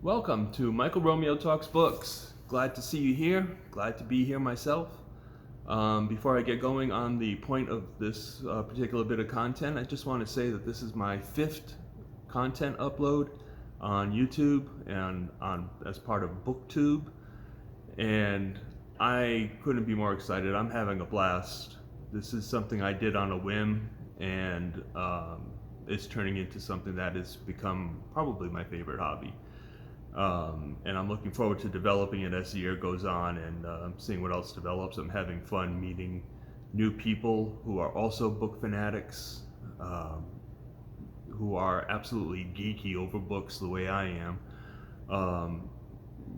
Welcome to Michael Romeo Talks Books. Glad to see you here. Glad to be here myself. Before I get going on the point of this particular bit of content, I just want to say that this is my 5th content upload on YouTube and as part of BookTube, and I couldn't be more excited. I'm having a blast. This is something I did on a whim, and it's turning into something that has become probably my favorite hobby. And I'm looking forward to developing it as the year goes on and seeing what else develops. I'm having fun meeting new people who are also book fanatics, who are absolutely geeky over books the way I am.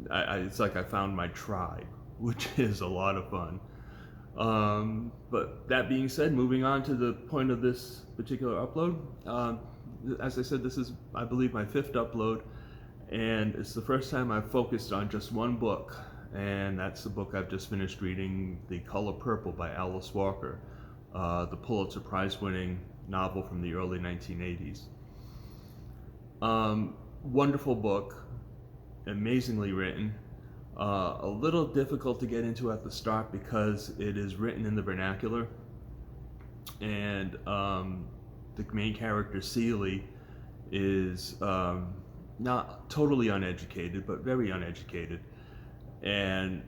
It's like I found my tribe, which is a lot of fun. But that being said, moving on to the point of this particular upload, as I said, this is, I believe, my 5th upload. And it's the first time I've focused on just one book, and that's the book I've just finished reading, The Color Purple by Alice Walker, the Pulitzer Prize winning novel from the early 1980s. Wonderful book, amazingly written, a little difficult to get into at the start because it is written in the vernacular, and the main character, Celie, is not totally uneducated, but very uneducated, and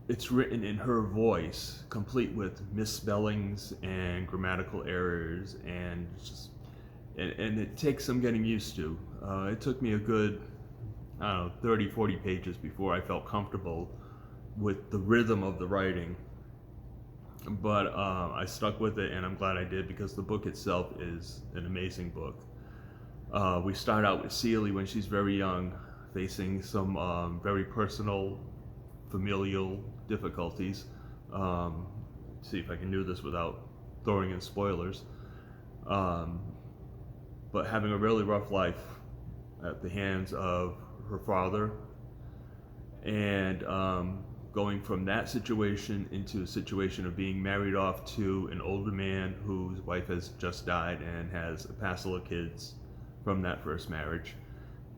it's written in her voice, complete with misspellings and grammatical errors, and it takes some getting used to. It took me a good, 30-40 pages before I felt comfortable with the rhythm of the writing, but I stuck with it, and I'm glad I did, because the book itself is an amazing book. We start out with Celie when she's very young, facing some very personal, familial difficulties. See if I can do this without throwing in spoilers. But having a really rough life at the hands of her father, and going from that situation into a situation of being married off to an older man whose wife has just died and has a passel of kids from that first marriage,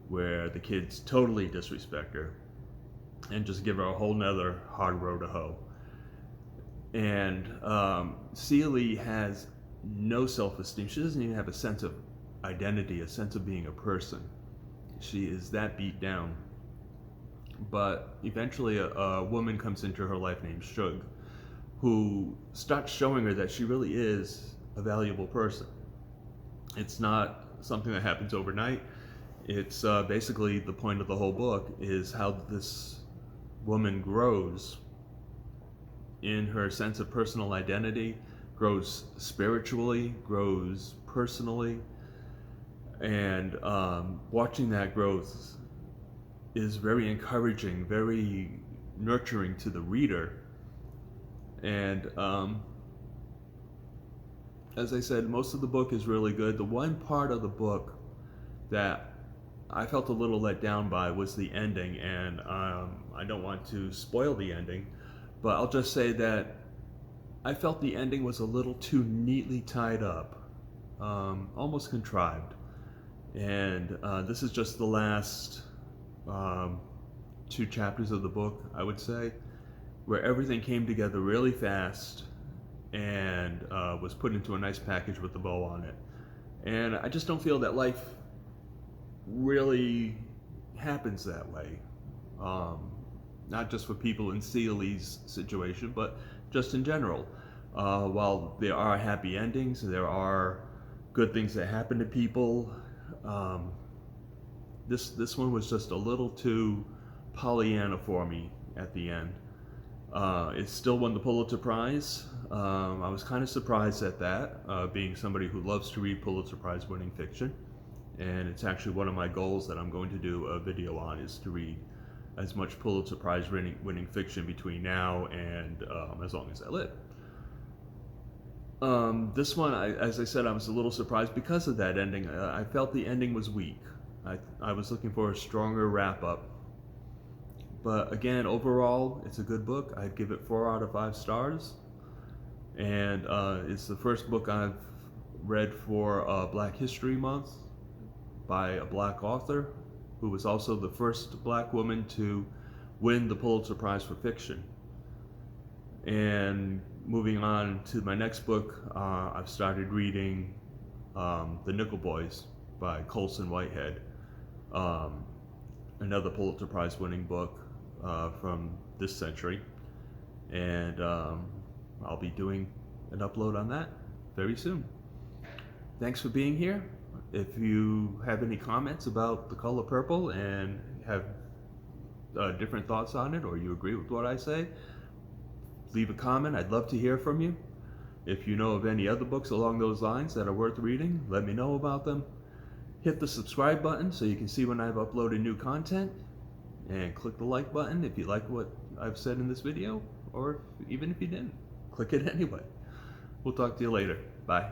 where the kids totally disrespect her and just give her a whole nother hard row to hoe. And Celie has no self-esteem. She doesn't even have a sense of identity, a sense of being a person. She is that beat down. But eventually a woman comes into her life named Shug, who starts showing her that she really is a valuable person. It's not something that happens overnight. It's basically the point of the whole book is how this woman grows in her sense of personal identity, grows spiritually, grows personally, and watching that growth is very encouraging, very nurturing to the reader. And as I said, most of the book is really good. The one part of the book that I felt a little let down by was the ending, and I don't want to spoil the ending, but I'll just say that I felt the ending was a little too neatly tied up, almost contrived. And this is just the last 2 chapters of the book, I would say, where everything came together really fast and was put into a nice package with the bow on it. And I just don't feel that life really happens that way. Not just for people in Celie's situation, but just in general. While there are happy endings, there are good things that happen to people, this one was just a little too Pollyanna for me at the end. It still won the Pulitzer Prize. I was kind of surprised at that, being somebody who loves to read Pulitzer Prize winning fiction. And it's actually one of my goals that I'm going to do a video on, is to read as much Pulitzer Prize winning fiction between now and as long as I live. This one, as I said, I was a little surprised because of that ending. I felt the ending was weak. I was looking for a stronger wrap-up. But again, overall, it's a good book. I'd give it 4 out of 5 stars. And it's the first book I've read for Black History Month by a black author. who was also the first black woman to win the Pulitzer Prize for fiction. And moving on to my next book, I've started reading The Nickel Boys by Colson Whitehead, another Pulitzer Prize winning book from this century. And I'll be doing an upload on that very soon. Thanks for being here. If you have any comments about The Color Purple and have different thoughts on it, or you agree with what I say, leave a comment. I'd love to hear from you. If you know of any other books along those lines that are worth reading, let me know about them. Hit the subscribe button so you can see when I've uploaded new content, and click the like button if you like what I've said in this video, or even if you didn't, click it anyway. We'll talk to you later. Bye.